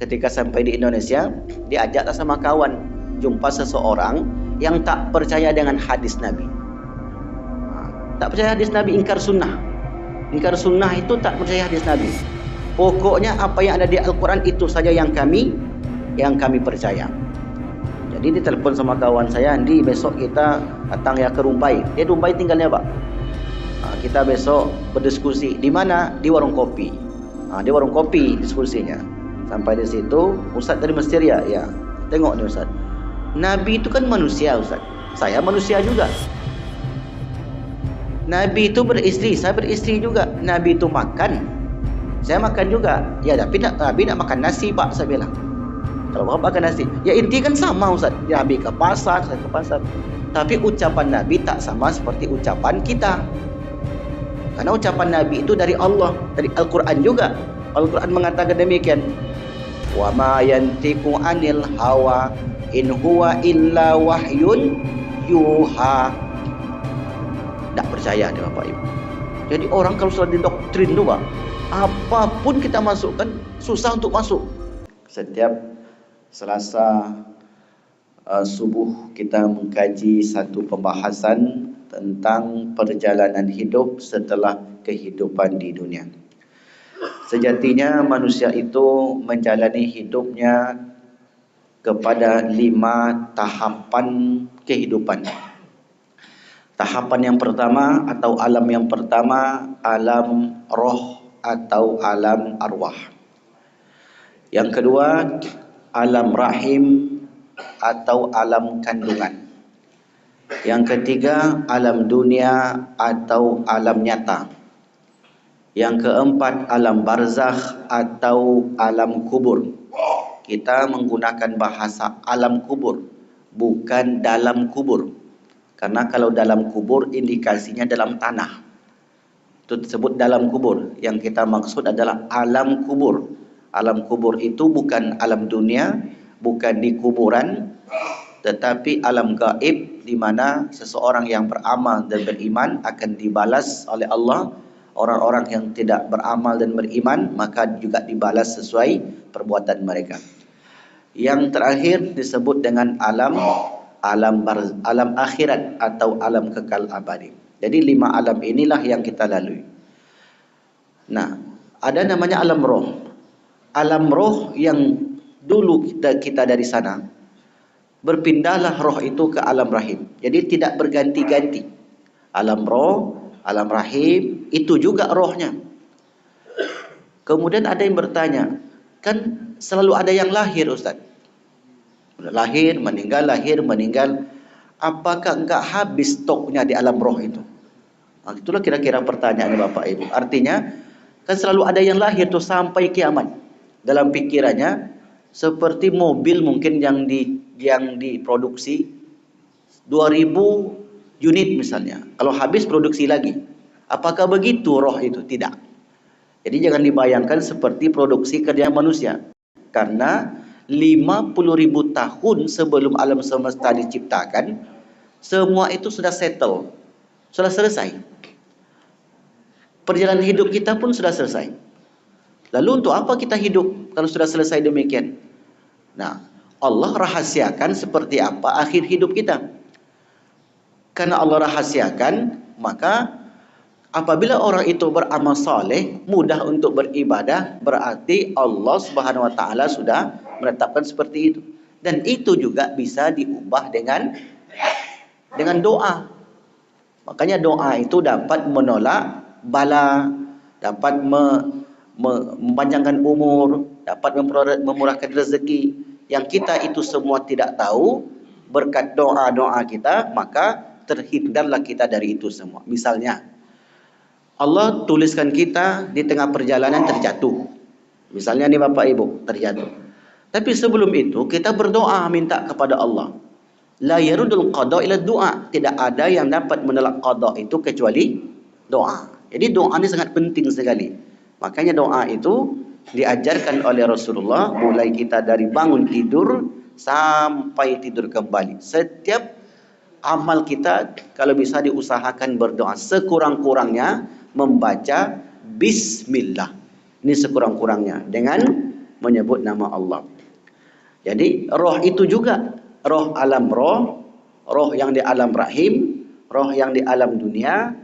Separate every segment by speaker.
Speaker 1: ketika sampai di Indonesia, diajaklah sama kawan jumpa seseorang yang tak percaya dengan hadis Nabi. Tak percaya hadis Nabi, ingkar sunnah. Ingkar sunnah itu tak percaya hadis Nabi. Pokoknya apa yang ada di Al-Quran itu saja yang kami percaya. Jadi ditelepon sama kawan saya, Andi besok kita datang ya ke Rumbai. Dia Rumbai tinggalnya Pak. Kita besok berdiskusi. Di mana? Di warung kopi. Di warung kopi diskusinya. Sampai di situ, Ustaz dari Mesir ya. Ya. Tengok nih Ustaz. Nabi itu kan manusia Ustaz. Saya manusia juga. Nabi itu beristri, saya beristri juga. Nabi itu makan, saya makan juga. Ya tapi Nabi nak makan nasi Pak, saya bilang. Kalau Bapak makan nasi, ya inti kan sama Ustaz. Ya, Nabi ke pasar, saya ke pasar. Tapi ucapan Nabi tak sama seperti ucapan kita. Karena ucapan Nabi itu dari Allah, dari Al-Quran juga. Al-Quran mengatakan demikian. Wa ma yantiqu anil hawa in huwa illa wahyun yuha. Tak percaya dia Bapak Ibu. Jadi orang kalau sudah didoktrin tu Pak, apapun kita masukkan susah untuk masuk. Setiap Selasa subuh kita mengkaji satu pembahasan tentang perjalanan hidup setelah kehidupan di dunia. Sejatinya manusia itu menjalani hidupnya kepada 5 tahapan kehidupan. Tahapan yang pertama atau alam yang pertama, alam roh atau alam arwah. Yang kedua, alam rahim atau alam kandungan. Yang ketiga, alam dunia atau alam nyata. Yang keempat, alam barzakh atau alam kubur. Kita menggunakan bahasa alam kubur, bukan dalam kubur. Karena kalau dalam kubur indikasinya dalam tanah. Itu disebut dalam kubur. Yang kita maksud adalah alam kubur. Alam kubur itu bukan alam dunia, bukan di kuburan, tetapi alam gaib di mana seseorang yang beramal dan beriman akan dibalas oleh Allah. Orang-orang yang tidak beramal dan beriman maka juga dibalas sesuai perbuatan mereka. Yang terakhir disebut dengan alam akhirat atau alam kekal abadi. Jadi 5 alam inilah yang kita lalui. Nah, ada namanya alam roh. Alam roh yang dulu kita dari sana, berpindahlah roh itu ke alam rahim. Jadi tidak berganti-ganti. Alam roh, alam rahim, itu juga rohnya. Kemudian ada yang bertanya, kan selalu ada yang lahir Ustaz. Lahir, meninggal, apakah enggak habis stoknya di alam roh itu? Itulah kira-kira pertanyaannya Bapak Ibu. Artinya kan selalu ada yang lahir tuh sampai kiamat. Dalam pikirannya seperti mobil mungkin yang diproduksi 2000 unit misalnya. Kalau habis produksi lagi. Apakah begitu roh itu? Tidak. Jadi jangan dibayangkan seperti produksi kerja manusia. Karena 50.000 tahun sebelum alam semesta diciptakan, semua itu sudah settle, sudah selesai. Perjalanan hidup kita pun sudah selesai. Lalu untuk apa kita hidup kalau sudah selesai demikian? Nah, Allah rahasiakan seperti apa akhir hidup kita. Karena Allah rahasiakan, maka apabila orang itu beramal saleh, mudah untuk beribadah, berarti Allah Subhanahu wa taala sudah menetapkan seperti itu. Dan itu juga bisa diubah dengan doa. Makanya doa itu dapat menolak bala, dapat memanjangkan umur, dapat memurahkan rezeki. Yang kita itu semua tidak tahu, berkat doa-doa kita, maka terhindarlah kita dari itu semua. Misalnya, Allah tuliskan kita di tengah perjalanan terjatuh. Misalnya nih Bapak Ibu, terjatuh. Tapi sebelum itu kita berdoa minta kepada Allah. La yarudul qada ila du'a. Tidak ada yang dapat menolak qada itu kecuali doa. Jadi doa ini sangat penting sekali. Makanya doa itu diajarkan oleh Rasulullah mulai kita dari bangun tidur sampai tidur kembali. Setiap amal kita kalau bisa diusahakan berdoa, sekurang-kurangnya membaca bismillah. Ini sekurang-kurangnya. Dengan menyebut nama Allah. Jadi roh itu juga, roh alam roh, roh yang di alam rahim, roh yang di alam dunia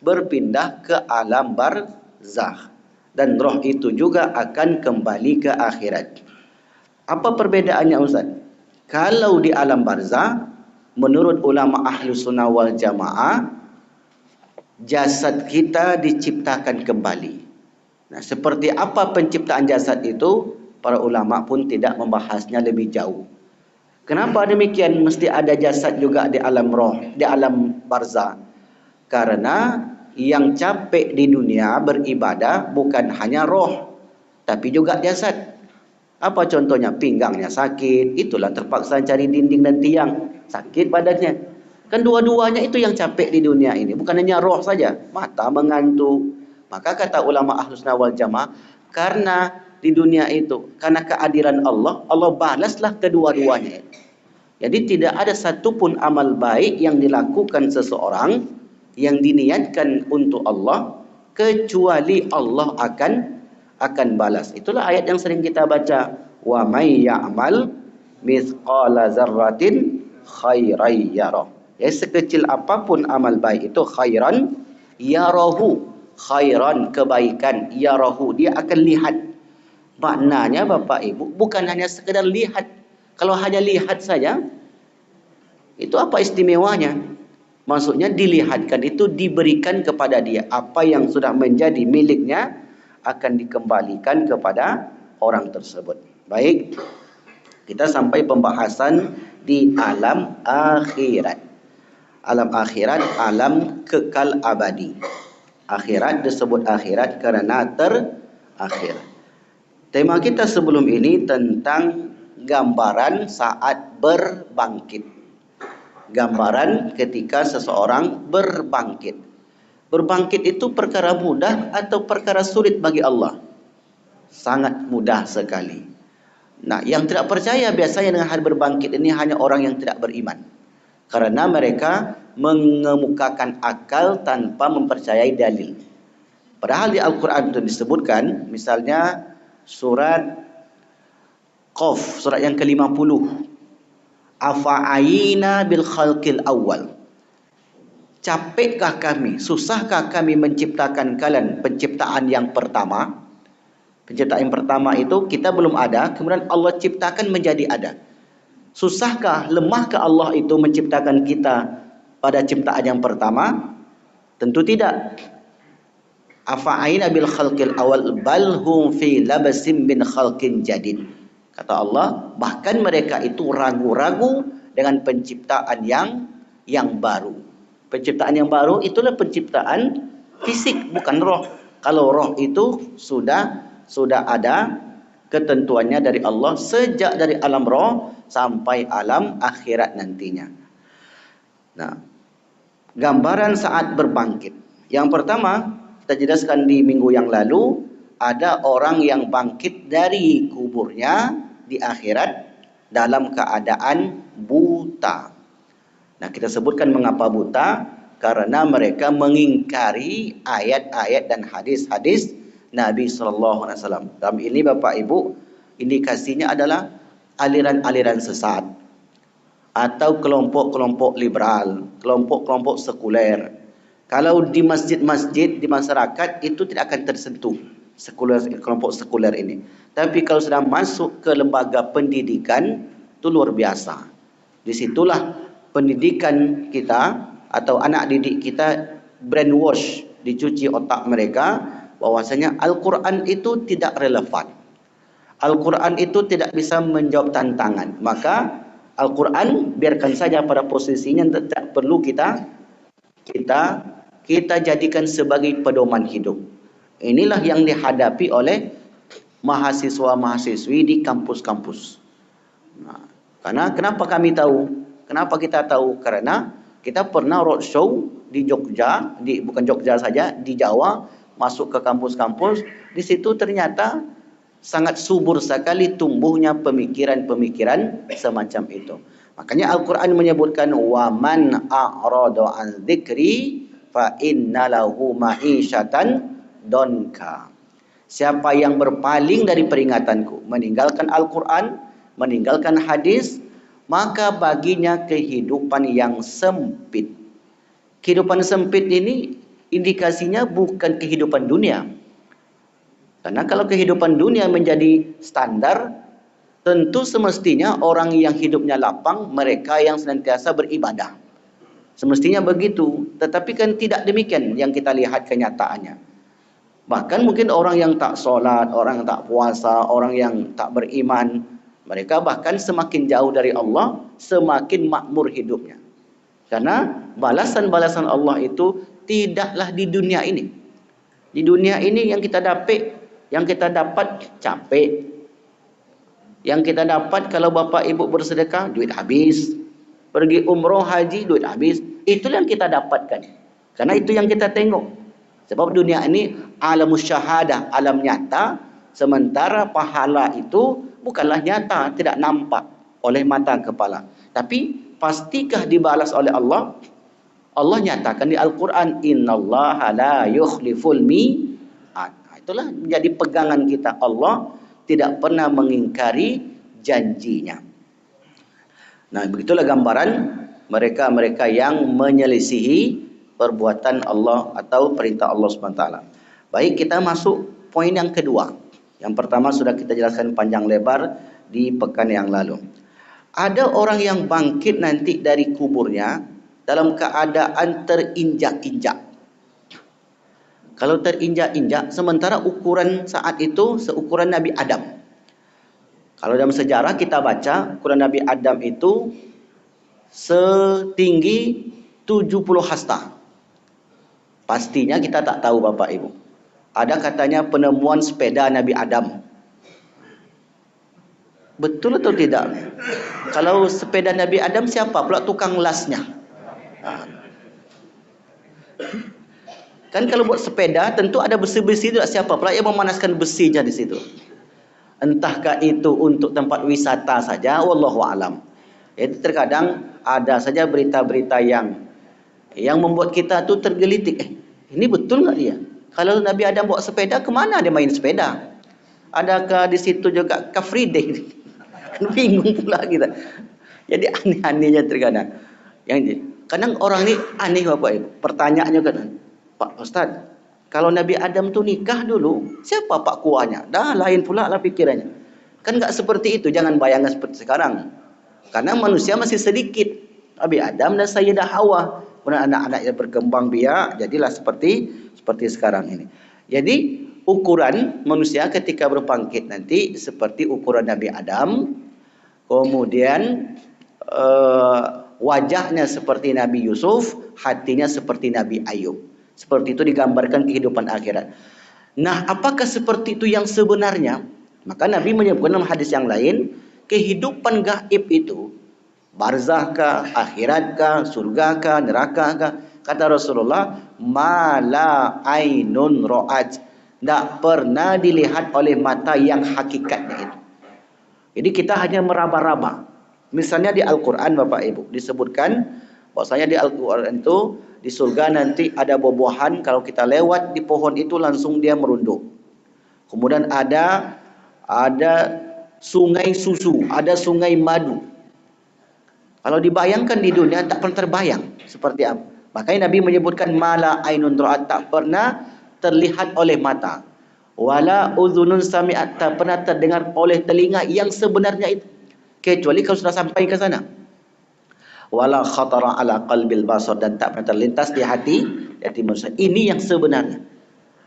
Speaker 1: berpindah ke alam barzakh, dan roh itu juga akan kembali ke akhirat. Apa perbedaannya Ustaz? Kalau di alam barzakh, menurut ulama Ahlus Sunnah wal Jamaah, jasad kita diciptakan kembali. Nah, seperti apa penciptaan jasad itu? Para ulama pun tidak membahasnya lebih jauh. Kenapa demikian? Mesti ada jasad juga di alam roh, di alam barzakh. Karena yang capek di dunia beribadah bukan hanya roh, tapi juga jasad. Apa contohnya? Pinggangnya sakit, itulah terpaksa cari dinding dan tiang, sakit badannya. Kan dua-duanya itu yang capek di dunia ini, bukan hanya roh saja. Mata mengantuk. Maka kata ulama Ahlus Sunnah wal Jamaah, karena di dunia itu, karena keadilan Allah, Allah balaslah kedua-duanya. Jadi tidak ada satupun amal baik yang dilakukan seseorang yang diniatkan untuk Allah, kecuali Allah akan balas. Itulah ayat yang sering kita baca, wa may ya'mal mithqala dzarratin khairan yarah. Ya, sekecil apapun amal baik itu khairan yarahu, khairan kebaikan, yarahu dia akan lihat. Maknanya Bapak Ibu bukan hanya sekedar lihat. Kalau hanya lihat saja, itu apa istimewanya? Maksudnya dilihatkan itu diberikan kepada dia. Apa yang sudah menjadi miliknya akan dikembalikan kepada orang tersebut. Baik, kita sampai pembahasan di alam akhirat. Alam akhirat, alam kekal abadi. Akhirat disebut akhirat karena terakhir. Tema kita sebelum ini tentang gambaran saat berbangkit. Gambaran ketika seseorang berbangkit. Berbangkit itu perkara mudah atau perkara sulit bagi Allah? Sangat mudah sekali. Nah, yang tidak percaya biasanya dengan hari berbangkit ini hanya orang yang tidak beriman. Karena mereka mengemukakan akal tanpa mempercayai dalil. Padahal di Al-Quran itu disebutkan, misalnya surat Qaf, surat yang ke-50. Afa'ayina bil khalqil awal. Capekkah kami, susahkah kami menciptakan kalian penciptaan yang pertama? Penciptaan yang pertama itu kita belum ada, kemudian Allah ciptakan menjadi ada. Susahkah, lemahkah Allah itu menciptakan kita pada ciptaan yang pertama? Tentu tidak. Afa'ayina bil khalqil awal bal hum fi labasim min khalqin jadid. Kata Allah, bahkan mereka itu ragu-ragu dengan penciptaan yang baru. Penciptaan yang baru itulah penciptaan fisik, bukan roh. Kalau roh itu sudah ada ketentuannya dari Allah sejak dari alam roh sampai alam akhirat nantinya. Nah, gambaran saat berbangkit. Yang pertama, kita jelaskan di minggu yang lalu, ada orang yang bangkit dari kuburnya di akhirat dalam keadaan buta. Nah, kita sebutkan mengapa buta, karena mereka mengingkari ayat-ayat dan hadis-hadis Nabi SAW. Dalam ini Bapak Ibu, indikasinya adalah aliran-aliran sesat atau kelompok-kelompok liberal, kelompok-kelompok sekuler. Kalau di masjid-masjid, di masyarakat itu tidak akan tersentuh kelompok sekuler ini. Tapi kalau sudah masuk ke lembaga pendidikan, itu luar biasa. Disitulah pendidikan kita atau anak didik kita brainwash, dicuci otak mereka bahwasanya Al-Quran itu tidak relevan. Al-Quran itu tidak bisa menjawab tantangan. Maka Al-Quran biarkan saja pada posisinya, tidak perlu kita jadikan sebagai pedoman hidup. Inilah yang dihadapi oleh mahasiswa-mahasiswi di kampus-kampus. Nah, karena kenapa kami tahu? Kenapa kita tahu? Karena kita pernah roadshow di Jogja, bukan Jogja saja, di Jawa, masuk ke kampus-kampus. Di situ ternyata sangat subur sekali tumbuhnya pemikiran-pemikiran semacam itu. Makanya Al-Quran menyebutkan wa man a'rada an dzikri fa inna lahu ma'isyatan donka. Siapa yang berpaling dari peringatanku, meninggalkan Al-Quran, meninggalkan hadis, maka baginya kehidupan yang sempit. Kehidupan sempit ini indikasinya bukan kehidupan dunia. Karena kalau kehidupan dunia menjadi standar, tentu semestinya orang yang hidupnya lapang, mereka yang senantiasa beribadah. Semestinya begitu. Tetapi kan tidak demikian yang kita lihat kenyataannya. Bahkan mungkin orang yang tak solat, orang yang tak puasa, orang yang tak beriman, mereka bahkan semakin jauh dari Allah, semakin makmur hidupnya. Karena balasan-balasan Allah itu tidaklah di dunia ini. Di dunia ini yang kita dapat capek. Yang kita dapat kalau bapa ibu bersedekah, duit habis. Pergi umroh, haji, duit habis. Itulah yang kita dapatkan. Karena itu yang kita tengok. Sebab dunia ini alamus syahadah, alam nyata. Sementara pahala itu bukanlah nyata, tidak nampak oleh mata kepala. Tapi pastikah dibalas oleh Allah? Allah nyatakan di Al-Quran, innallaha la yukhliful mi'ad. Itulah menjadi pegangan kita. Allah tidak pernah mengingkari janjinya. Nah, begitulah gambaran mereka-mereka yang menyelisihi perbuatan Allah atau perintah Allah SWT. Baik, kita masuk poin yang kedua. Yang pertama sudah kita jelaskan panjang lebar di pekan yang lalu. Ada orang yang bangkit nanti dari kuburnya dalam keadaan terinjak-injak. Kalau terinjak-injak, sementara ukuran saat itu seukuran Nabi Adam. Kalau dalam sejarah kita baca, ukuran Nabi Adam itu setinggi 70 hasta. Pastinya kita tak tahu Bapak Ibu. Ada katanya penemuan sepeda Nabi Adam. Betul atau tidak? Kalau sepeda Nabi Adam, siapa pula tukang lasnya? Kan kalau buat sepeda tentu ada besi-besi itu, siapa pula yang memanaskan besinya di situ? Entahkah itu untuk tempat wisata saja, wallahu alam. Jadi terkadang ada saja berita-berita yang membuat kita tu tergelitik. Ini betul enggak dia? Kalau Nabi Adam bawa sepeda, kemana dia main sepeda? Adakah di situ juga Car Free Day? Bingung pula kita. Jadi aneh-anehnya terkadang. Yang kadang orang ni aneh Bapak Ibu. Pertanyaannya kan, Pak Ustaz, kalau Nabi Adam tu nikah dulu, siapa pak kuahnya? Dah lain pula lah pikirannya. Kan enggak seperti itu, jangan bayangkan seperti sekarang. Karena manusia masih sedikit. Nabi Adam dan Sayyidah Hawa, kemudian anak-anaknya berkembang biak, jadilah seperti sekarang ini. Jadi ukuran manusia ketika berbangkit nanti seperti ukuran Nabi Adam. Kemudian wajahnya seperti Nabi Yusuf, hatinya seperti Nabi Ayub. Seperti itu digambarkan kehidupan akhirat. Nah, apakah seperti itu yang sebenarnya? Maka Nabi menyebutkan dalam hadis yang lain, kehidupan gaib itu, barzahkah, akhiratkah, surgakah, nerakakah? Kata Rasulullah, mala ainun ra'at. Tak pernah dilihat oleh mata yang hakikatnya itu. Jadi kita hanya meraba-raba. Misalnya di Al-Quran Bapak Ibu disebutkan bahwasanya di Al-Quran itu di surga nanti ada buah-buahan, kalau kita lewat di pohon itu langsung dia merunduk. Kemudian ada sungai susu, ada sungai madu. Kalau dibayangkan di dunia tak pernah terbayang seperti apa. Makanya Nabi menyebutkan mala ainun ra'at, tak pernah terlihat oleh mata. Wala udhunun sami'at, tak pernah terdengar oleh telinga yang sebenarnya itu. Kecuali kalau sudah sampai ke sana. Wala khatara ala qalbil basar, dan tak pernah terlintas di hati manusia. Ini yang sebenarnya.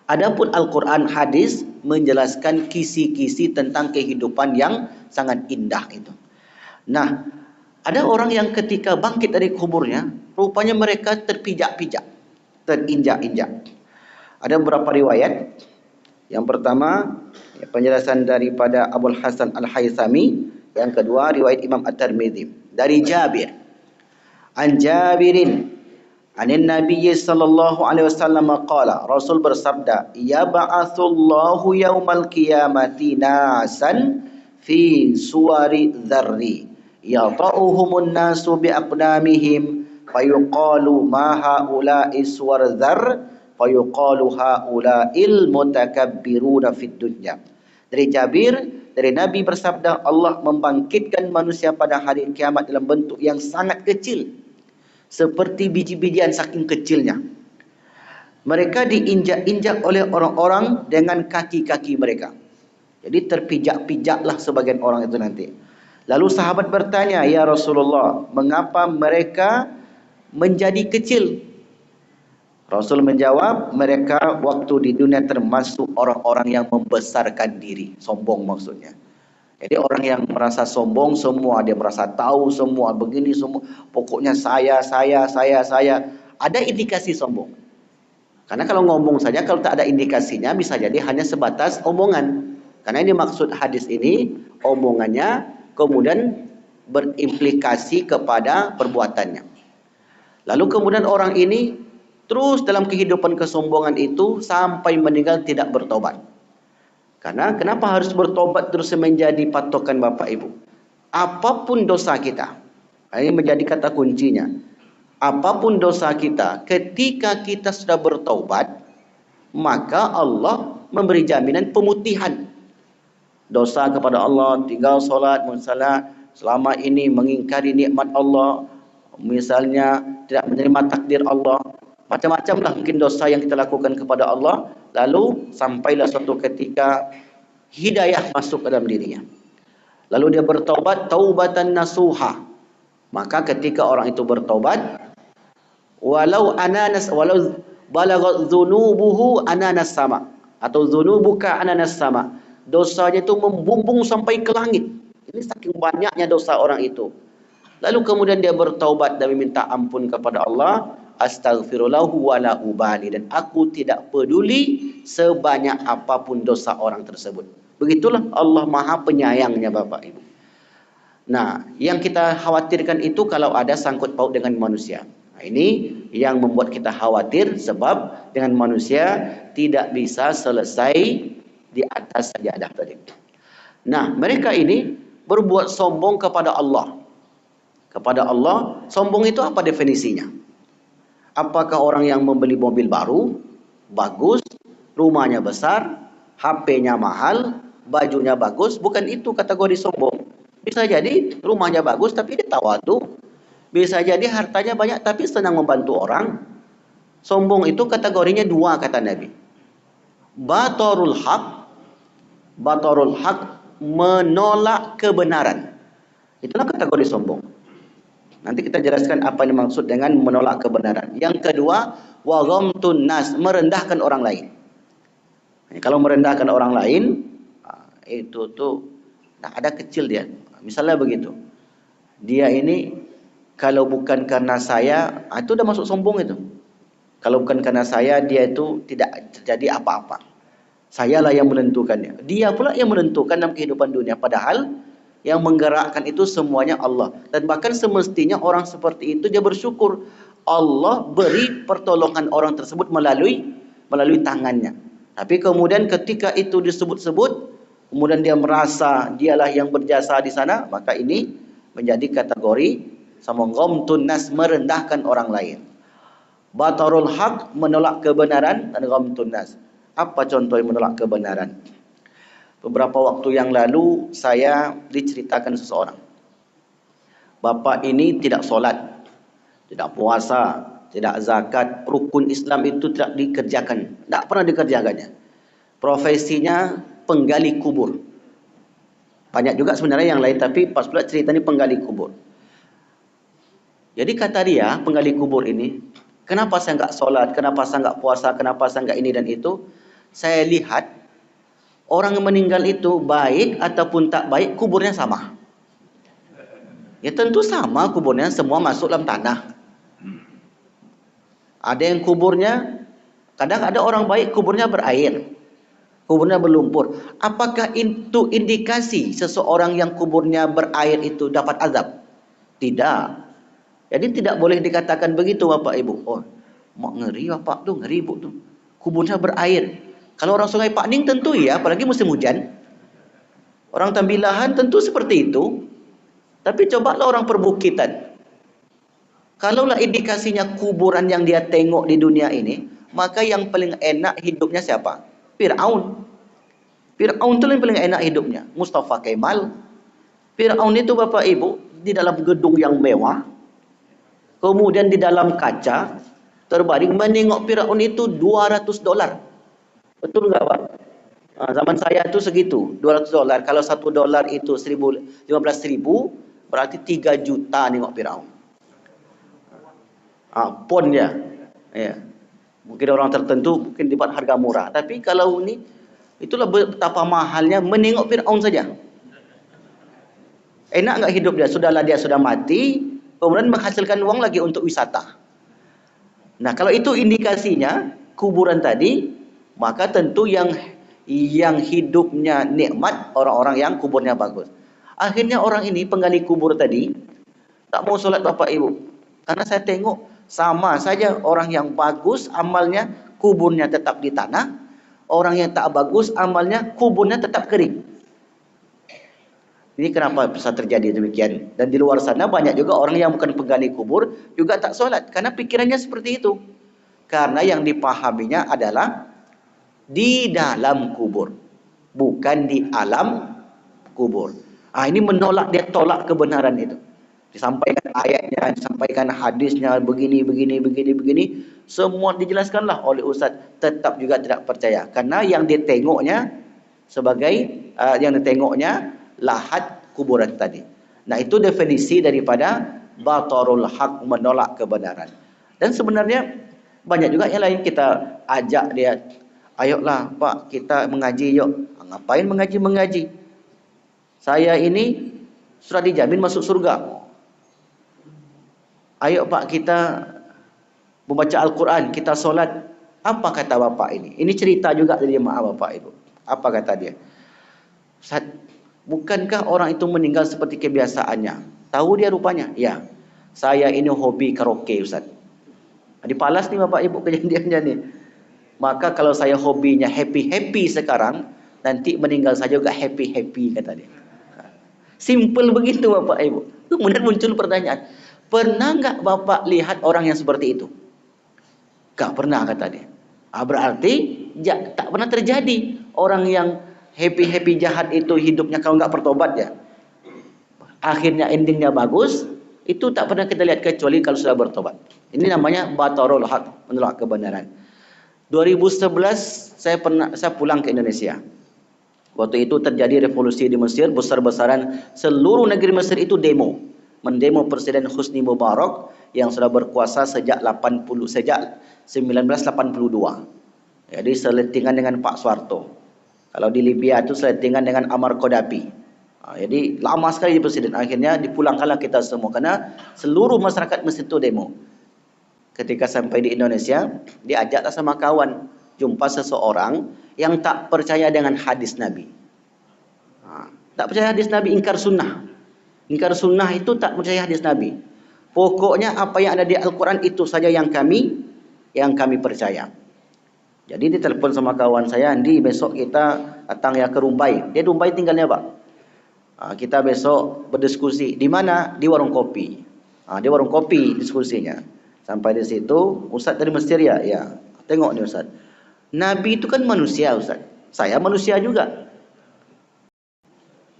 Speaker 1: Adapun Al-Quran, hadis menjelaskan kisi-kisi tentang kehidupan yang sangat indah itu. Nah, ada orang yang ketika bangkit dari kuburnya, rupanya mereka terpijak-pijak, terinjak-injak. Ada beberapa riwayat. Yang pertama, penjelasan daripada Abul Hasan Al-Haythami. Yang kedua, riwayat Imam At-Tirmidzi dari Jabir. An Jabirin anin Nabi sallallahu alaihi wasallam qala, Rasul bersabda, yab'atsullahu yaumal qiyamati nasan fi suwari dzarri yata'uhumun nasu bi aqdamihim fayuqalu ma haula'i suwar dzarr fayuqalu haula'il mutakabbiruna fid dunya. Dari Jabir, dari Nabi bersabda, Allah membangkitkan manusia pada hari kiamat dalam bentuk yang sangat kecil, seperti biji-bijian saking kecilnya. Mereka diinjak-injak oleh orang-orang dengan kaki-kaki mereka. Jadi terpijak-pijaklah sebagian orang itu nanti. Lalu sahabat bertanya, ya Rasulullah, mengapa mereka menjadi kecil? Rasul menjawab, mereka waktu di dunia termasuk orang-orang yang membesarkan diri. Sombong maksudnya. Jadi orang yang merasa sombong semua, dia merasa tahu semua, begini semua. Pokoknya saya. Ada indikasi sombong. Karena kalau ngomong saja, kalau tak ada indikasinya, bisa jadi hanya sebatas omongan. Karena ini maksud hadis ini, omongannya kemudian berimplikasi kepada perbuatannya. Lalu kemudian orang ini terus dalam kehidupan kesombongan itu sampai meninggal tidak bertobat. Karena kenapa harus bertobat terus menjadi patokan Bapak Ibu? Apapun dosa kita, ini menjadi kata kuncinya. Apapun dosa kita, ketika kita sudah bertobat, maka Allah memberi jaminan pemutihan. Dosa kepada Allah, tinggal solat, mensalat, selama ini mengingkari nikmat Allah, misalnya tidak menerima takdir Allah, macam-macamlah mungkin dosa yang kita lakukan kepada Allah, lalu sampailah suatu ketika hidayah masuk ke dalam dirinya. Lalu dia bertaubat, taubatan nasuha. Maka ketika orang itu bertaubat, walau balaghat dzunubuhu ananas sama, atau dzunubuka ananas sama, dosanya itu membumbung sampai ke langit. Ini saking banyaknya dosa orang itu. Lalu kemudian dia bertaubat dan meminta ampun kepada Allah, astaghfirullahu wala ubali, dan aku tidak peduli sebanyak apapun dosa orang tersebut. Begitulah Allah Maha Penyayangnya Bapak Ibu. Nah, yang kita khawatirkan itu kalau ada sangkut paut dengan manusia. Nah, ini yang membuat kita khawatir, sebab dengan manusia tidak bisa selesai di atas sajadah tadi. Nah, mereka ini berbuat sombong kepada Allah. Kepada Allah, sombong itu apa definisinya? Apakah orang yang membeli mobil baru, bagus, rumahnya besar, HP-nya mahal, bajunya bagus? Bukan itu kategori sombong. Bisa jadi rumahnya bagus tapi dia tawadu. Bisa jadi hartanya banyak tapi senang membantu orang. Sombong itu kategorinya dua kata Nabi. Batarul haq, menolak kebenaran. Itulah kategori sombong. Nanti kita jelaskan apa yang dimaksud dengan menolak kebenaran. Yang kedua, wa ghamtun nas, merendahkan orang lain. Kalau merendahkan orang lain, itu tuh ada kecil dia. Misalnya begitu. Dia ini kalau bukan karena saya, itu udah masuk sombong itu. Kalau bukan karena saya, dia itu tidak terjadi apa-apa. Sayalah yang menentukannya. Dia pula yang menentukan dalam kehidupan dunia. Padahal yang menggerakkan itu semuanya Allah. Dan bahkan semestinya orang seperti itu dia bersyukur. Allah beri pertolongan orang tersebut melalui tangannya. Tapi kemudian ketika itu disebut-sebut, kemudian dia merasa dialah yang berjasa di sana, maka ini menjadi kategori ghamtun nas, merendahkan orang lain. Batarul haq, menolak kebenaran, dan ghamtun nas. Apa contoh yang menolak kebenaran? Beberapa waktu yang lalu saya diceritakan seseorang. Bapak ini tidak solat, tidak puasa, tidak zakat, rukun Islam itu tidak dikerjakan, tidak pernah dikerjakannya. Profesinya penggali kubur. Banyak juga sebenarnya yang lain, tapi pas pula cerita ini penggali kubur. Jadi kata dia, penggali kubur ini, kenapa saya enggak solat, kenapa saya enggak puasa, kenapa saya enggak ini dan itu? Saya lihat orang yang meninggal itu baik ataupun tak baik, kuburnya sama. Ya tentu sama kuburnya, semua masuk dalam tanah. Ada yang kuburnya, kadang ada orang baik kuburnya berair, kuburnya berlumpur. Apakah itu indikasi seseorang yang kuburnya berair itu dapat azab? Tidak. Jadi tidak boleh dikatakan begitu Bapak Ibu. Oh, mak ngeri Bapak tuh, ngeri Bu tuh. Kuburnya berair. Kalau orang Sungai Pakning tentu ya, apalagi musim hujan. Orang Tambilahan tentu seperti itu. Tapi cobalah orang perbukitan. Kalaulah indikasinya kuburan yang dia tengok di dunia ini, maka yang paling enak hidupnya siapa? Fir'aun. Fir'aun itu yang paling enak hidupnya. Mustafa Kemal. Fir'aun itu Bapak Ibu di dalam gedung yang mewah, kemudian di dalam kaca terbaring, menengok Fir'aun itu $200. Betul nggak Pak? Zaman saya itu segitu, $200. Kalau $1 itu 15.000, berarti 3 juta nengok Fir'aun. Pon ya. Ya. Mungkin orang tertentu mungkin dapat harga murah, tapi kalau ini itulah betapa mahalnya menengok Fir'aun saja. Enak nggak hidup dia? Sudahlah dia sudah mati, kemudian menghasilkan uang lagi untuk wisata. Nah, kalau itu indikasinya kuburan tadi, maka tentu yang hidupnya nikmat orang-orang yang kuburnya bagus. Akhirnya orang ini penggali kubur tadi tak mau sholat Bapak Ibu, karena saya tengok sama saja orang yang bagus amalnya kuburnya tetap di tanah, orang yang tak bagus amalnya kuburnya tetap kering. Ini kenapa bisa terjadi demikian? Dan di luar sana banyak juga orang yang bukan penggali kubur juga tak sholat, karena pikirannya seperti itu. Karena yang dipahaminya adalah di dalam kubur, bukan di alam kubur. Ini menolak, dia tolak kebenaran itu. Disampaikan ayatnya, disampaikan hadisnya, begini, semua dijelaskanlah oleh Ustaz, tetap juga tidak percaya. Karena yang ditengoknya sebagai lahat kuburan tadi. Nah, itu definisi daripada batarul haq, menolak kebenaran. Dan sebenarnya banyak juga yang lain, kita ajak dia, ayolah Pak, kita mengaji yuk. Ngapain mengaji? Saya ini sudah dijamin masuk surga. Ayo Pak, kita membaca Al-Quran, kita solat. Apa kata Bapak ini? Ini cerita juga dari jemaah Bapak Ibu. Apa kata dia? Ustaz, bukankah orang itu meninggal seperti kebiasaannya? Tahu dia rupanya? Ya, saya ini hobi karaoke Ustaz. Dipalas nih Bapak Ibu kejadiannya nih. Maka kalau saya hobinya happy sekarang, nanti meninggal saya juga happy kata dia. Simple begitu Bapak Ibu. Kemudian muncul pertanyaan, pernah nggak Bapak lihat orang yang seperti itu? Gak pernah kata dia. Berarti tak pernah terjadi orang yang happy jahat itu hidupnya kalau nggak bertobat ya, akhirnya endingnya bagus, itu tak pernah kita lihat kecuali kalau sudah bertobat. Ini namanya batarul haq, menolak kebenaran. 2011 saya pulang ke Indonesia. Waktu itu terjadi revolusi di Mesir, besar-besaran seluruh negeri Mesir itu mendemo Presiden Husni Mubarak yang sudah berkuasa sejak 1982. Jadi seletingan dengan Pak Soeharto. Kalau di Libya itu seletingan dengan Ammar Gaddafi. Jadi lama sekali di presiden. Akhirnya dipulangkanlah kita semua karena seluruh masyarakat Mesir itu demo. Ketika sampai di Indonesia, diajaklah sama kawan jumpa seseorang yang tak percaya dengan hadis Nabi. Tak percaya hadis Nabi, ingkar sunnah. Ingkar sunnah itu tak percaya hadis Nabi. Pokoknya apa yang ada di Al-Quran itu saja yang kami percaya. Jadi ditelepon sama kawan saya, Andi, besok kita datang ya ke Rumbai. Dia Rumbai tinggalnya Pak. Kita besok berdiskusi. Di mana? Di warung kopi. Di warung kopi diskusinya. Sampai di situ, Ustaz dari Mesir ya? Ya. Tengok nih Ustaz. Nabi itu kan manusia Ustaz. Saya manusia juga.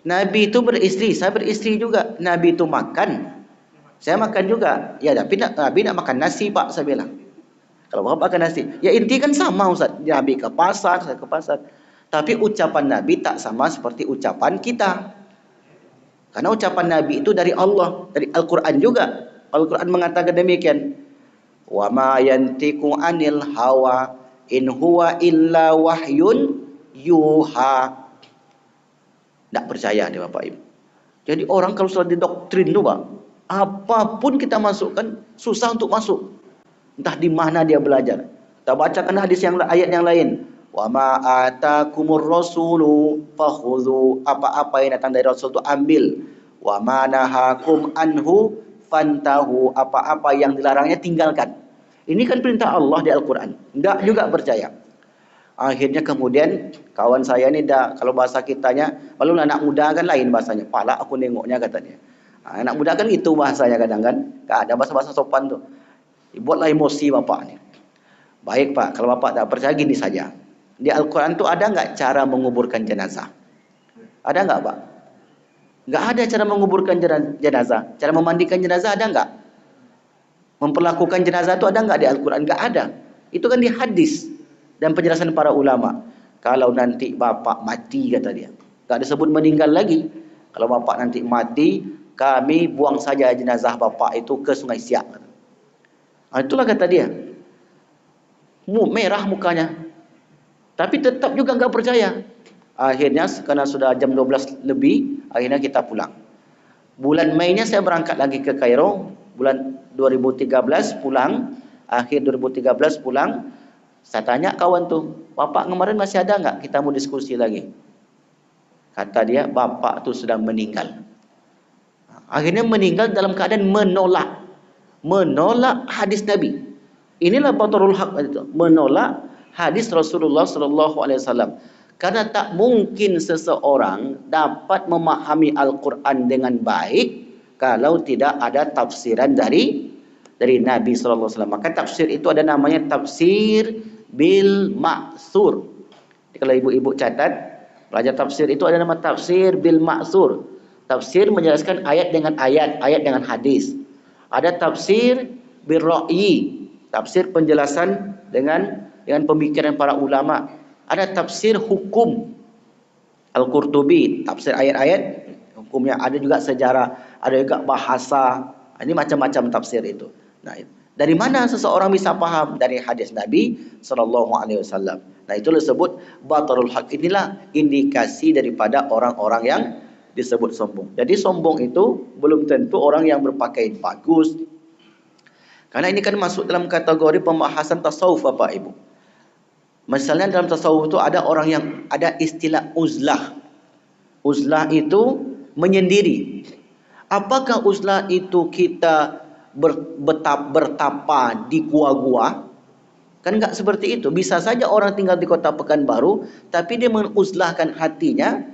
Speaker 1: Nabi itu beristri, saya beristri juga. Nabi itu makan, saya makan juga. Ya, tapi Nabi nak makan nasi Pak, saya bilang. Kalau Bapak makan nasi, ya inti kan sama Ustaz. Nabi ke pasar, saya ke pasar. Tapi ucapan Nabi tak sama seperti ucapan kita. Karena ucapan Nabi itu dari Allah, dari Al-Quran juga. Al-Quran mengatakan demikian. Wa ma yantiqu anil hawa in huwa illa wahyun yuha. Tak percaya nih Bapak Ibu. Jadi orang kalau sudah didoktrin tuh Pak, apapun kita masukkan susah untuk masuk. Entah di mana dia belajar. Kita bacakan hadis ayat yang lain. Wa ma atakumur rasulu fakhudhu, apa-apa yang datang dari Rasul itu ambil. Wa ma nahakum anhu fantahu, apa-apa yang dilarangnya tinggalkan. Ini kan perintah Allah di Al-Quran. Enggak juga percaya. Akhirnya kemudian kawan saya ini kalau bahasa kitanya, lalu anak muda kan lain bahasanya. Pala aku nengoknya katanya. Anak muda kan itu bahasanya kadang kan. Gak ada bahasa-bahasa sopan tuh. Buatlah emosi bapak ni. Baik Pak, kalau Bapak tak percaya gini saja. Di Al-Quran tu ada nggak cara menguburkan jenazah? Ada nggak Pak? Nggak ada cara menguburkan jenazah. Cara memandikan jenazah ada nggak? Memperlakukan jenazah itu ada nggak di Al-Quran? Nggak ada. Itu kan di hadis dan penjelasan para ulama. Kalau nanti bapak mati, kata dia, nggak disebut meninggal lagi. Kalau bapak nanti mati, kami buang saja jenazah bapak itu ke Sungai Siak. Itulah kata dia. Merah mukanya, tapi tetap juga nggak percaya. Akhirnya karena sudah jam 12 lebih, akhirnya kita pulang. Bulan Mei-nya saya berangkat lagi ke Kairo. Bulan 2013 pulang. Akhir 2013 pulang. Saya tanya kawan tu, bapak kemarin masih ada nggak? Kita mau diskusi lagi. Kata dia, bapak tu sudah meninggal. Akhirnya meninggal dalam keadaan menolak hadis Nabi. Inilah batarul haq itu, menolak hadis Rasulullah sallallahu alaihi wasallam. Karena tak mungkin seseorang dapat memahami Al-Quran dengan baik kalau tidak ada tafsiran dari Nabi sallallahu alaihi wasallam. Maka tafsir itu ada namanya tafsir bil ma'sur. Kalau ibu-ibu catat, belajar tafsir itu ada nama tafsir bil ma'sur. Tafsir menjelaskan ayat dengan ayat, ayat dengan hadis. Ada tafsir bil ra'yi, tafsir penjelasan dengan pemikiran para ulama. Ada tafsir hukum, Al-Qurtubi, tafsir ayat-ayat hukumnya. Ada juga sejarah, ada juga bahasa. Ini macam-macam tafsir itu. Nah, dari mana seseorang bisa paham? Dari hadis Nabi sallallahu alaihi wasallam. Nah, itu disebut batarul haq. Inilah indikasi daripada orang-orang yang disebut sombong. Jadi sombong itu belum tentu orang yang berpakaian bagus. Karena ini kan masuk dalam kategori pembahasan tasawuf Bapak Ibu. Misalnya dalam tasawuf itu ada orang yang ada istilah uzlah. Uzlah itu menyendiri. Apakah uzlah itu kita bertapa di gua-gua? Kan enggak seperti itu. Bisa saja orang tinggal di kota Pekanbaru, tapi dia menguzlahkan hatinya,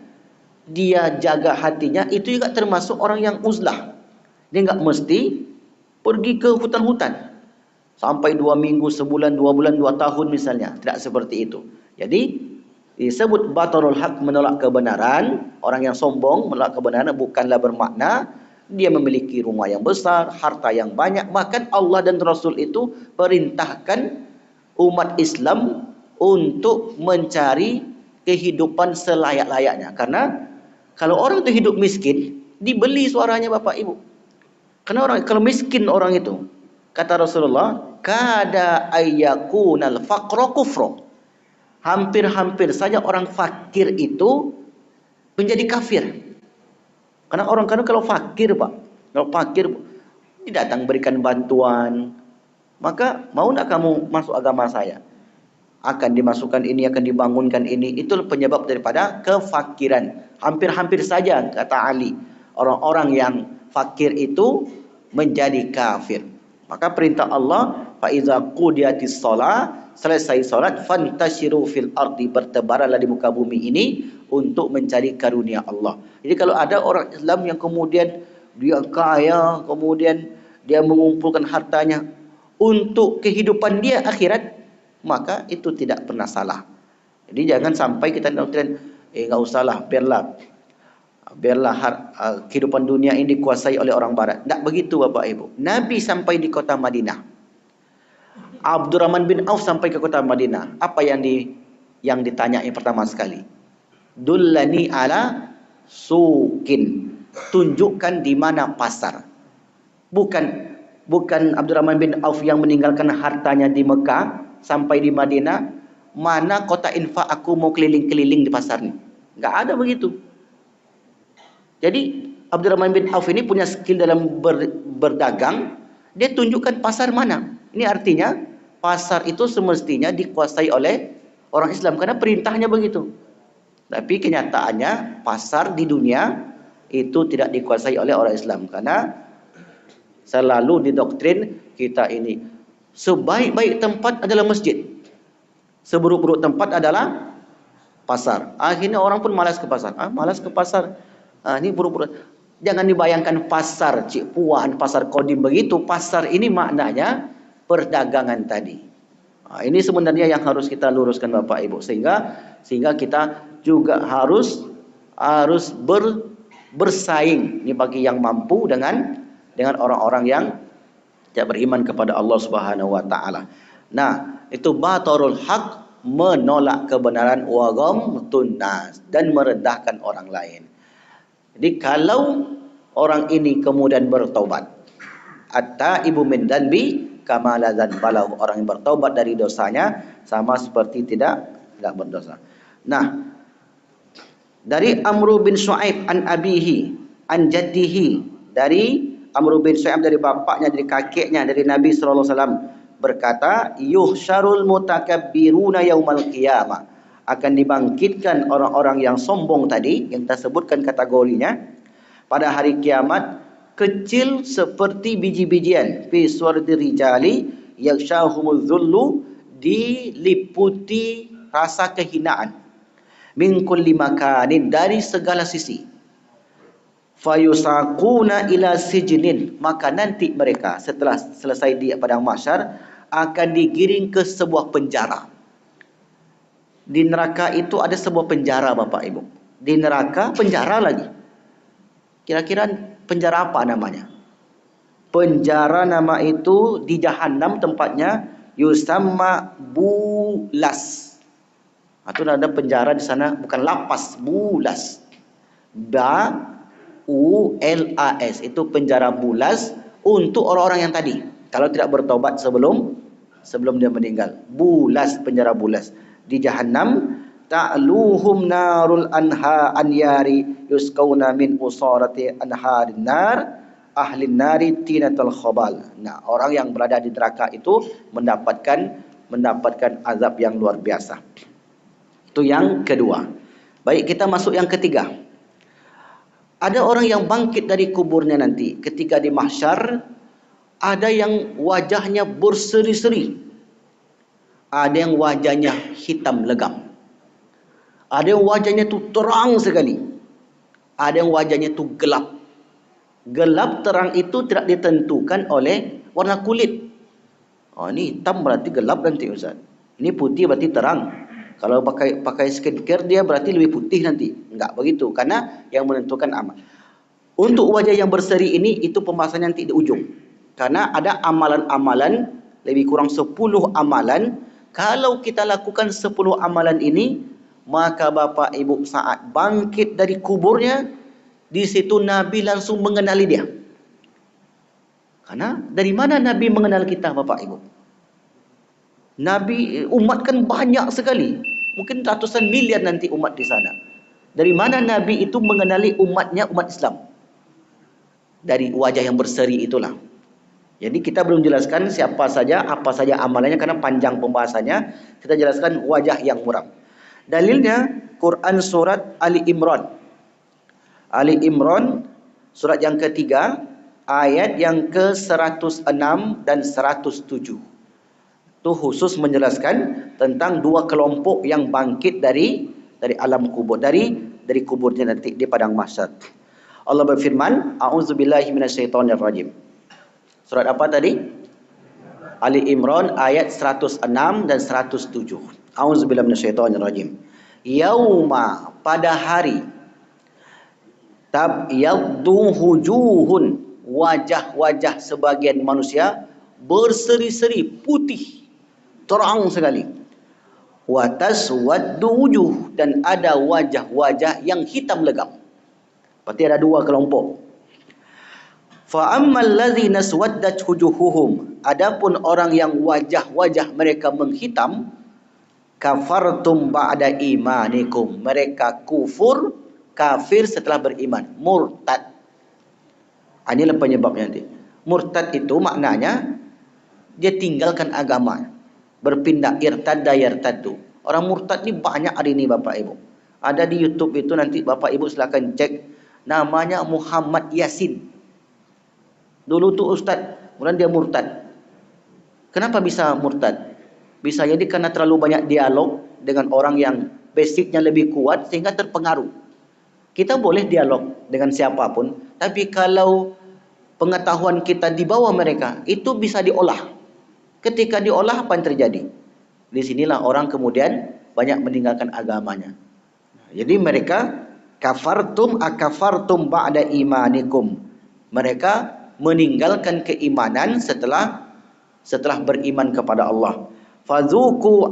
Speaker 1: dia jaga hatinya, itu juga termasuk orang yang uzlah. Dia enggak mesti pergi ke hutan-hutan sampai 2 minggu, sebulan, 2 bulan, 2 tahun misalnya. Tidak seperti itu. Jadi disebut batarul haq, menolak kebenaran. Orang yang sombong menolak kebenaran bukanlah bermakna dia memiliki rumah yang besar, harta yang banyak. Bahkan Allah dan Rasul itu perintahkan umat Islam untuk mencari kehidupan selayak-layaknya. Karena kalau orang itu hidup miskin, dibeli suaranya Bapak Ibu. Karena kalau miskin orang itu, kata Rasulullah, kada ayyakunal faqra kufra. Hampir-hampir saja orang fakir itu menjadi kafir. Karena orang kalau fakir Pak, kalau fakir datang berikan bantuan, maka mau tak kamu masuk agama saya? Akan dimasukkan ini, akan dibangunkan ini. Itu penyebab daripada kefakiran. Hampir-hampir saja kata Ali, orang-orang yang fakir itu menjadi kafir. Maka perintah Allah, fa iza qudiyatis shalah, selesai salat, fantashiru fil ardi, bertebaranlah di muka bumi ini untuk mencari karunia Allah. Jadi kalau ada orang Islam yang kemudian dia kaya, kemudian dia mengumpulkan hartanya untuk kehidupan dia akhirat, maka itu tidak pernah salah. Jadi jangan sampai kita doktrin, enggak usahlah, biarlah kehidupan dunia ini dikuasai oleh orang barat. Tak begitu Bapak Ibu. Nabi sampai di kota Madinah. Abdurrahman bin Auf sampai ke kota Madinah. Apa yang ditanyai pertama sekali? Dullani ala sukin. Tunjukkan di mana pasar. Bukan Abdurrahman bin Auf yang meninggalkan hartanya di Mekah sampai di Madinah. Mana kota infak, aku mau keliling-keliling di pasar ini. Enggak ada begitu. Jadi Abdurrahman bin Auf ini punya skill dalam berdagang. Dia tunjukkan pasar mana. Ini artinya pasar itu semestinya dikuasai oleh orang Islam, karena perintahnya begitu. Tapi kenyataannya pasar di dunia itu tidak dikuasai oleh orang Islam, karena selalu didoktrin kita ini sebaik-baik tempat adalah masjid, seburuk-buruk tempat adalah pasar. Akhirnya orang pun malas ke pasar. Malas ke pasar. Ini buruk-buruk. Jangan dibayangkan pasar Cipuan, pasar Kodim begitu. Pasar ini maknanya perdagangan tadi. Ini sebenarnya yang harus kita luruskan Bapak Ibu, sehingga kita juga harus bersaing ini bagi yang mampu dengan orang-orang yang tidak beriman kepada Allah Subhanahu wa taala. Nah, itu batarul haq, menolak kebenaran, wa ghamtun nas, dan merendahkan orang lain. Jadi kalau orang ini kemudian bertaubat, at-taibu min dzanbi kama la dzanbalahu, orang yang bertaubat dari dosanya sama seperti tidak berdosa. Nah, dari Amr bin Shu'aib an abihi an jaddihi, dari Amr bin Shu'aib dari bapaknya, dari kakeknya, dari Nabi sallallahu alaihi wasallam berkata, yuhsyarul mutakabbiruna yaumal qiyamah, akan dibangkitkan orang-orang yang sombong tadi yang kita sebutkan kategorinya pada hari kiamat, kecil seperti biji-bijian, fi suwardi rijali yakshahumul dhullu, diliputi rasa kehinaan, min kulli makanin, dari segala sisi. Fayusaquna ila sijnin, maka nanti mereka setelah selesai di padang mahsyar akan digiring ke sebuah penjara. Di neraka itu ada sebuah penjara Bapak Ibu. Di neraka penjara lagi. Kira-kira penjara apa namanya? Penjara nama itu di Jahannam tempatnya, yusamma bulas. Itu ada penjara di sana, bukan lapas, bulas. B-U-L-A-S, itu penjara bulas untuk orang-orang yang tadi, kalau tidak bertobat sebelum dia meninggal. Bulas, penjara bulas di Jahannam. Ta'luhum narul anha anyari yuskauna min usarati anharin nar ahlin nari tinatul khobal. Nah, orang yang berada di neraka itu mendapatkan azab yang luar biasa. Itu yang kedua. Baik, kita masuk yang ketiga. Ada orang yang bangkit dari kuburnya nanti ketika di mahsyar, ada yang wajahnya berseri-seri, ada yang wajahnya hitam legam, ada yang wajahnya itu terang sekali, ada yang wajahnya itu gelap. Gelap terang itu tidak ditentukan oleh warna kulit. Ini hitam berarti gelap nanti Ustaz. Ini putih berarti terang. Kalau pakai skincare dia berarti lebih putih nanti. Enggak begitu, karena yang menentukan amal. Untuk wajah yang berseri ini, itu pembahasan nanti di ujung. Karena ada amalan-amalan, lebih kurang 10 amalan. Kalau kita lakukan 10 amalan ini, maka Bapak Ibu saat bangkit dari kuburnya, di situ Nabi langsung mengenali dia. Karena dari mana Nabi mengenal kita Bapak Ibu? Nabi, umat kan banyak sekali. Mungkin ratusan miliar nanti umat di sana. Dari mana Nabi itu mengenali umatnya, umat Islam? Dari wajah yang berseri itulah. Jadi kita belum jelaskan siapa saja, apa saja amalannya, karena panjang pembahasannya. Kita jelaskan wajah yang muram. Dalilnya Quran surat Ali Imran. Ali Imran surat yang ketiga, ayat yang ke-106 dan 107. Itu khusus menjelaskan tentang dua kelompok yang bangkit dari alam kubur, dari kuburnya nanti di padang mahsyar. Allah berfirman, a'udzubillahi minasyaitonirrajim. Surat apa tadi? Ali Imran ayat 106 dan 107. A'udzubillahi minasyaitonirrajim. Yauma, pada hari, tabyaddu wujuhun, wajah-wajah sebagian manusia berseri-seri putih, terang sekali. Wa taswaddu wujuh, dan ada wajah-wajah yang hitam legam. Berarti ada dua kelompok. Fa ammal ladzina swaddat wujuhuhum, adapun orang yang wajah-wajah mereka menghitam, kafartum ba'da imanikum, mereka kufur, kafir setelah beriman, murtad. Inilah penyebabnya nanti. Murtad itu maknanya dia tinggalkan agama, berpindah, irtadda yartaddu. Orang murtad ni banyak hari ini Bapak Ibu. Ada di YouTube itu, nanti Bapak Ibu silakan cek, namanya Muhammad Yasin. Dulu tu ustaz, kemudian dia murtad. Kenapa bisa murtad? Bisa jadi karena terlalu banyak dialog dengan orang yang basicnya lebih kuat sehingga terpengaruh. Kita boleh dialog dengan siapapun, tapi kalau pengetahuan kita di bawah mereka, itu bisa diolah. Ketika diolah, apa yang terjadi? Di sinilah orang kemudian banyak meninggalkan agamanya. Jadi mereka akafartum ba'da imanikum. Mereka meninggalkan keimanan setelah beriman kepada Allah. Fazukul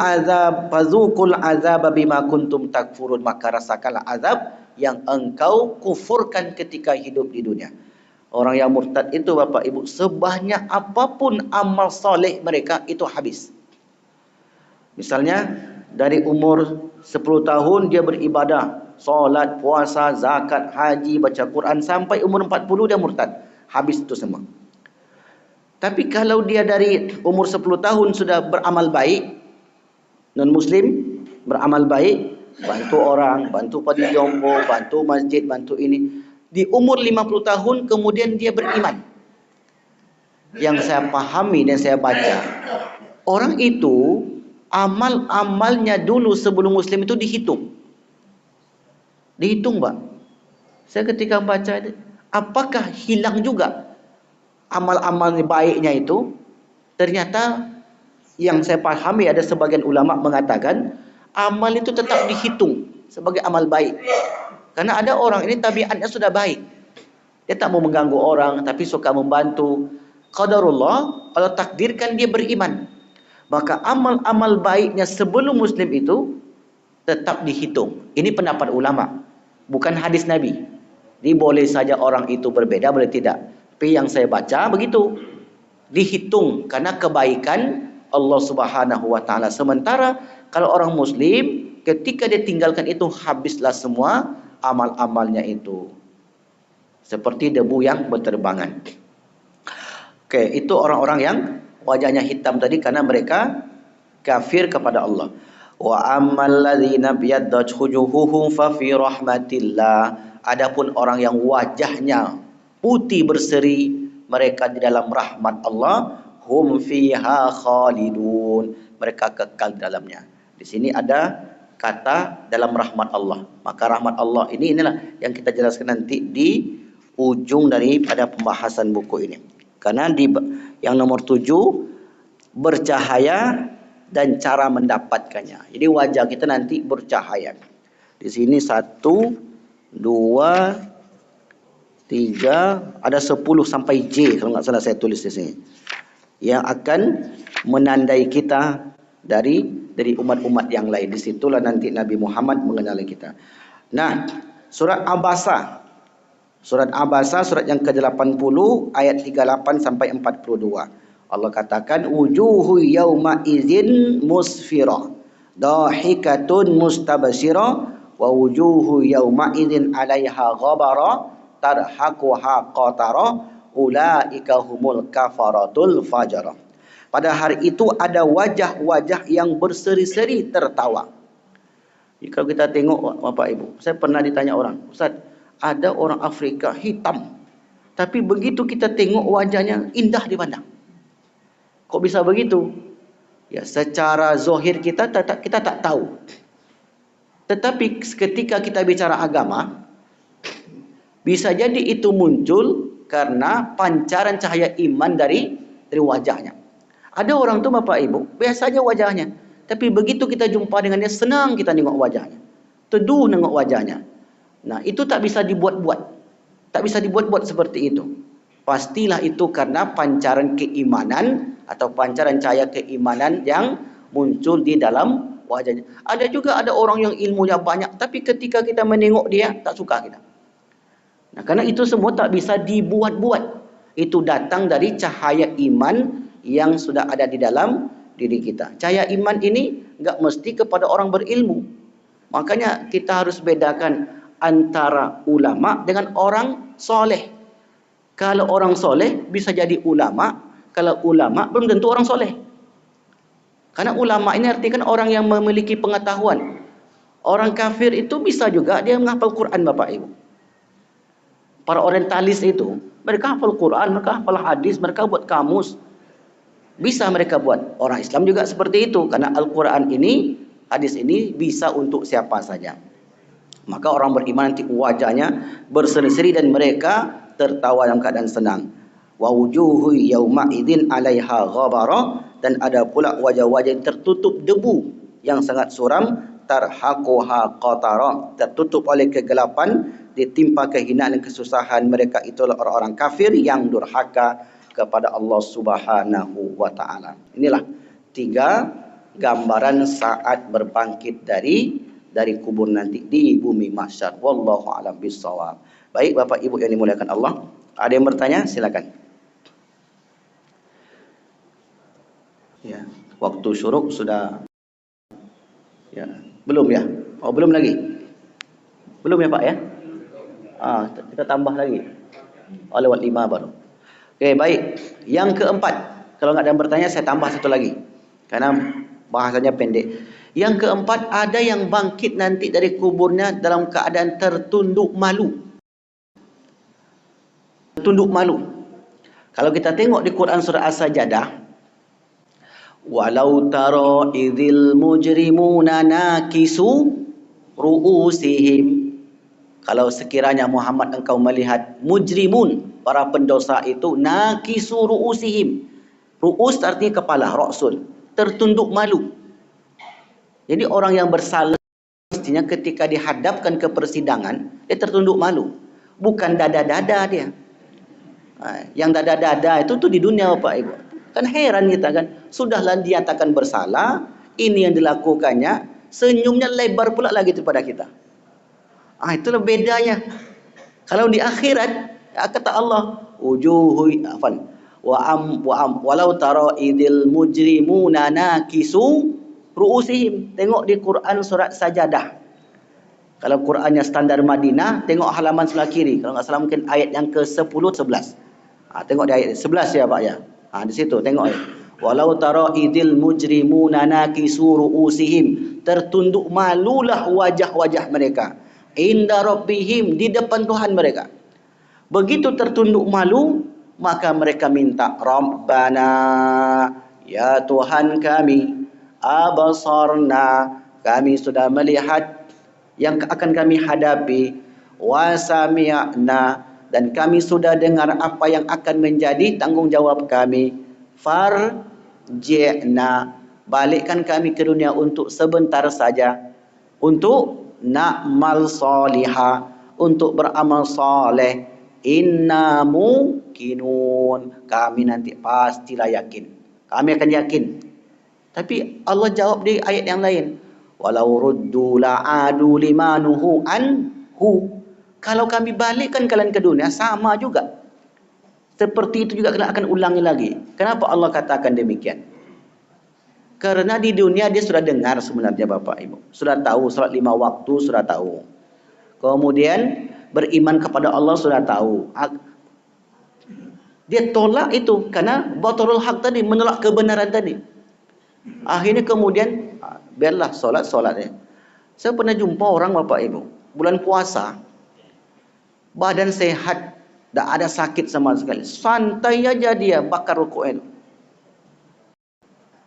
Speaker 1: azab bima kuntum takfurun. Maka rasakanlah azab yang engkau kufurkan ketika hidup di dunia. Orang yang murtad itu Bapak Ibu, sebanyak apapun amal soleh mereka itu habis. Misalnya dari umur 10 tahun dia beribadah, solat, puasa, zakat, haji, baca Quran, sampai umur 40 dia murtad. Habis itu semua. Tapi kalau dia dari umur 10 tahun sudah beramal baik, non-muslim, beramal baik, bantu orang, bantu padi jompo, bantu masjid, bantu ini. Di umur 50 tahun kemudian dia beriman. Yang saya pahami dan saya baca, orang itu amal-amalnya dulu sebelum muslim itu dihitung. Dihitung, Pak. Saya ketika baca, apakah hilang juga amal-amal baiknya itu? Ternyata yang saya pahami ada sebagian ulama mengatakan amal itu tetap dihitung sebagai amal baik. Karena ada orang ini tabiatnya sudah baik. Dia tak mau mengganggu orang tapi suka membantu. Qadarullah, Allah takdirkan dia beriman. Maka amal-amal baiknya sebelum muslim itu tetap dihitung. Ini pendapat ulama, bukan hadis Nabi. Jadi boleh saja orang itu berbeda, boleh tidak. Tapi yang saya baca begitu. Dihitung karena kebaikan Allah Subhanahu wa taala. Sementara kalau orang muslim ketika dia tinggalkan itu habislah semua amal-amalnya itu. Seperti debu yang berterbangan. Oke, itu orang-orang yang wajahnya hitam tadi karena mereka kafir kepada Allah. Wa ammal ladzina biyaddat wujuhuhum fa fi rahmatillah. Adapun orang yang wajahnya putih berseri, mereka di dalam rahmat Allah, hum fiha khalidun. Mereka kekal di dalamnya. Di sini ada kata dalam rahmat Allah. Maka rahmat Allah inilah yang kita jelaskan nanti di ujung daripada pembahasan buku ini. Karena di yang nomor 7 bercahaya dan cara mendapatkannya. Jadi wajah kita nanti bercahaya. Di sini 1, 2, 3, ada 10 sampai J kalau nggak salah saya tulis di sini. Yang akan menandai kita dari umat-umat yang lain. Disitulah nanti Nabi Muhammad mengenali kita. Nah, surat Abasa. Surat Abasa, surat yang ke-80, ayat 38 sampai 42. Allah katakan, wujuhu yawma idzin musfirah, dahikatun mustabsyirah, wa wujuhu yawma idzin 'alaiha ghabara, tarhaquha qatara, ulaika humul kafaratul fajarah. Pada hari itu ada wajah-wajah yang berseri-seri tertawa. Kalau kita tengok Bapak Ibu, saya pernah ditanya orang, Ustaz, ada orang Afrika hitam, tapi begitu kita tengok wajahnya indah dipandang. Kok bisa begitu? Ya, secara zahir kita tak tahu. Tetapi ketika kita bicara agama, bisa jadi itu muncul karena pancaran cahaya iman dari wajahnya. Ada orang tuh Bapak Ibu, biasanya wajahnya, tapi begitu kita jumpa dengannya senang kita nengok wajahnya, teduh nengok wajahnya. Nah, itu tak bisa dibuat-buat. Tak bisa dibuat-buat seperti itu. Pastilah itu karena pancaran keimanan atau pancaran cahaya keimanan yang muncul di dalam wajahnya. Ada juga ada orang yang ilmunya banyak, tapi ketika kita menengok dia, tak suka kita. Nah, karena itu semua tak bisa dibuat-buat. Itu datang dari cahaya iman yang sudah ada di dalam diri kita. Cahaya iman ini enggak mesti kepada orang berilmu. Makanya kita harus bedakan antara ulama dengan orang soleh. Kalau orang soleh bisa jadi ulama, kalau ulama belum tentu orang soleh. Karena ulama ini artikan orang yang memiliki pengetahuan. Orang kafir itu bisa juga dia menghafal Quran Bapak Ibu. Para orientalis itu, mereka hafal Quran, mereka hafal hadis, mereka buat kamus. Bisa mereka buat. Orang Islam juga seperti itu. Karena Al-Quran ini, hadis ini bisa untuk siapa saja. Maka orang beriman nanti wajahnya berseri-seri dan mereka tertawa dalam keadaan senang. Wa wujuhu yauma idzin 'alaiha ghabara, dan ada pula wajah-wajah yang tertutup debu yang sangat suram, tarhaquha qatara, tertutup oleh kegelapan, ditimpa kehinaan dan kesusahan. Mereka itulah orang-orang kafir yang durhaka kepada Allah Subhanahu wa taala. Inilah 3 gambaran saat berbangkit dari kubur nanti di bumi mahsyar. Wallahu a'lam bissawab. Baik Bapak Ibu yang dimuliakan Allah, ada yang bertanya? Silakan. Ya, waktu syuruk sudah. Ya, belum ya? Oh, belum lagi. Belum ya, Pak ya? Kita tambah lagi. Oh, lewat 5 baru. Oke, baik. Yang keempat, kalau nggak ada yang bertanya, saya tambah satu lagi. Karena bahasanya pendek. Yang keempat, ada yang bangkit nanti dari kuburnya dalam keadaan tertunduk malu. Tertunduk malu. Kalau kita tengok di Quran surah As-Sajdah, walau tara idzil mujrimuna nakisu ru'usihim. Kalau sekiranya Muhammad engkau melihat mujrimun, para pendosa itu, nakisu ru'usihim. Ru'us artinya kepala, ra'sun, tertunduk malu. Jadi orang yang bersalah mestinya ketika dihadapkan ke persidangan, dia tertunduk malu. Bukan dada-dada dia. Yang dada-dada itu tuh di dunia Bapak Ibu. Kan heran kita kan, sudahlah dinyatakan bersalah, ini yang dilakukannya, senyumnya lebar pula lagi kepada kita. Itulah bedanya. Kalau di akhirat, kata Allah, walau tara idil mujrimuna nakisu ru'usihim. Tengok di Quran surat Sajadah. Kalau Qurannya standar Madinah, tengok halaman sebelah kiri. Kalau nggak salah mungkin ayat yang ke-10 11. Tengok di ayat 11 ya Pak ya. Di situ tengok ya. Walau tara idil mujrimuna nakisu ru'usihim, tertunduk malulah wajah-wajah mereka inda rabbihim, di depan Tuhan mereka. Begitu tertunduk malu, maka mereka minta, Rabbana, ya Tuhan kami, abasarna, kami sudah melihat yang akan kami hadapi, wasami'na, dan kami sudah dengar apa yang akan menjadi tanggungjawab kami, farji'na, balikkan kami ke dunia untuk sebentar saja, untuk na'mal salihah, untuk beramal saleh, inna muqinun, kami nanti pastilah yakin, kami akan yakin. Tapi Allah jawab di ayat yang lain, walau ruddu la'adu limanuhu anhu, kalau kami balikkan kalian ke dunia, sama juga. Seperti itu juga akan ulangi lagi. Kenapa Allah katakan demikian? Karena di dunia dia sudah dengar sebenarnya Bapak Ibu. Sudah tahu, salat 5 waktu sudah tahu. Kemudian beriman kepada Allah sudah tahu. Dia tolak itu karena batalul haq tadi, menolak kebenaran tadi. Akhirnya kemudian, biarlah solatnya. Saya pernah jumpa orang Bapak Ibu, bulan puasa, badan sehat, tak ada sakit sama sekali, santai aja dia bakar rukuk itu.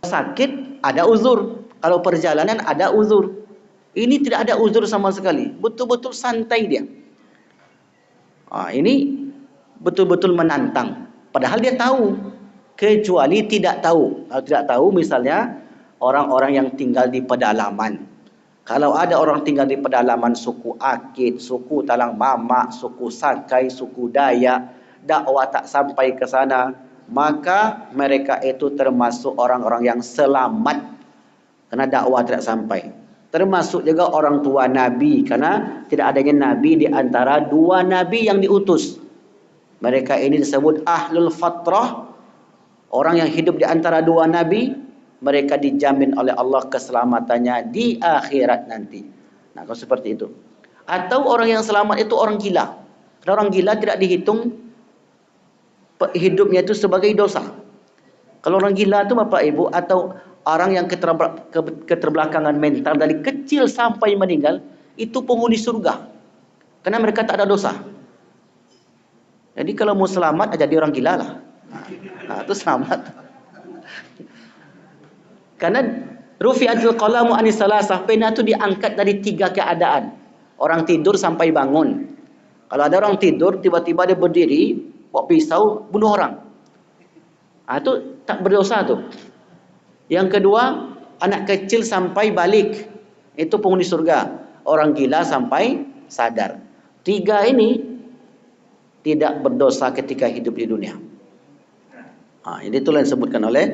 Speaker 1: Sakit ada uzur, kalau perjalanan ada uzur. Ini tidak ada uzur sama sekali, betul-betul santai dia. Ini betul-betul menantang, padahal dia tahu. Kecuali tidak tahu. Kalau tidak tahu, misalnya orang-orang yang tinggal di pedalaman. Kalau ada orang tinggal di pedalaman, suku Akit, suku Talang Mamak, suku Sakai, suku Dayak, dakwah tak sampai ke sana, maka mereka itu termasuk orang-orang yang selamat karena dakwah tidak sampai. Termasuk juga orang tua Nabi, karena tidak adanya Nabi di antara 2 Nabi yang diutus. Mereka ini disebut Ahlul Fatrah, orang yang hidup di antara 2 Nabi. Mereka dijamin oleh Allah keselamatannya di akhirat nanti. Nah, kalau seperti itu. Atau orang yang selamat itu orang gila. Karena orang gila tidak dihitung hidupnya itu sebagai dosa. Kalau orang gila itu Bapak Ibu, atau orang yang keterbelakangan mental dari kecil sampai meninggal, itu penghuni surga. Karena mereka tak ada dosa. Jadi kalau mau selamat, jadi orang gila lah. Nah, itu selamat. Karena rufi'atul qalamu anis salasah, pena itu diangkat dari 3 keadaan. Orang tidur sampai bangun. Kalau ada orang tidur, tiba-tiba dia berdiri, bawa pisau, bunuh orang. Itu tak berdosa tuh. Yang kedua, anak kecil sampai balik, itu penghuni surga. Orang gila sampai sadar. 3 ini tidak berdosa ketika hidup di dunia. Ini itulah yang disebutkan oleh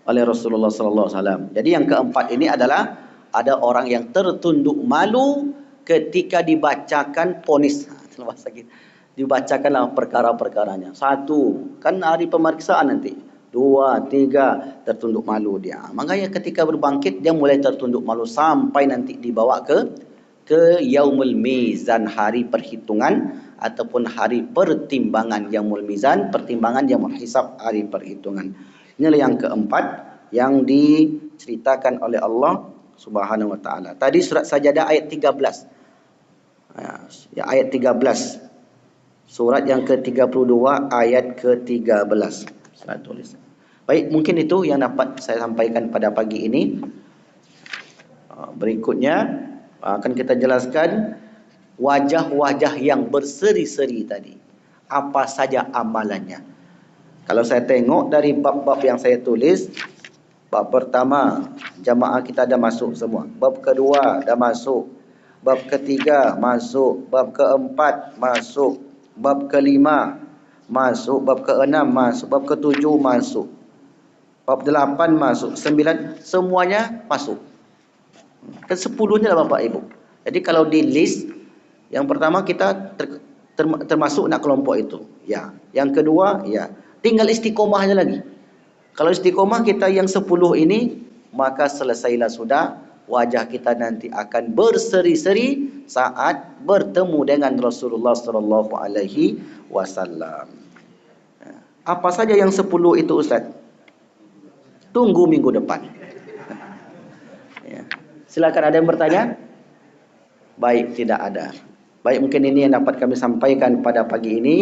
Speaker 1: Rasulullah sallallahu alaihi wasallam. Jadi yang keempat ini adalah ada orang yang tertunduk malu ketika dibacakan vonis. Dibacakanlah perkara-perkaranya. 1, kan hari pemeriksaan nanti. 2, 3, tertunduk malu dia. Makanya ketika berbangkit dia mulai tertunduk malu sampai nanti dibawa ke yaumul mizan, hari perhitungan ataupun hari pertimbangan. Yaumul mizan, pertimbangan, yaumul hisab, hari perhitungan. Inilah yang keempat yang diceritakan oleh Allah Subhanahu wa taala. Tadi surat Sajadah ayat 13. Ayat 13. Surat yang ke-32 ayat ke-13. Saya tulis. Baik, mungkin itu yang dapat saya sampaikan pada pagi ini. Berikutnya akan kita jelaskan wajah-wajah yang berseri-seri tadi. Apa saja amalannya? Kalau saya tengok dari bab-bab yang saya tulis, bab pertama, jamaah kita dah masuk semua. Bab kedua dah masuk. Bab ketiga masuk. Bab keempat masuk. Bab kelima masuk. Bab keenam masuk. Bab ketujuh masuk. Bab 8 masuk. 9 semuanya masuk. Kan 10-nya lah Bapak Ibu. Jadi kalau di list, yang pertama kita termasuk nak kelompok itu. Ya. Yang kedua, ya. Tinggal istiqomahnya lagi. Kalau istiqomah kita yang 10 ini, maka selesailah sudah. Wajah kita nanti akan berseri-seri saat bertemu dengan Rasulullah sallallahu alaihi wasallam. Apa saja yang 10 itu Ustaz? Tunggu minggu depan. Ya. Silakan, ada yang bertanya? Baik, tidak ada. Baik, mungkin ini yang dapat kami sampaikan pada pagi ini.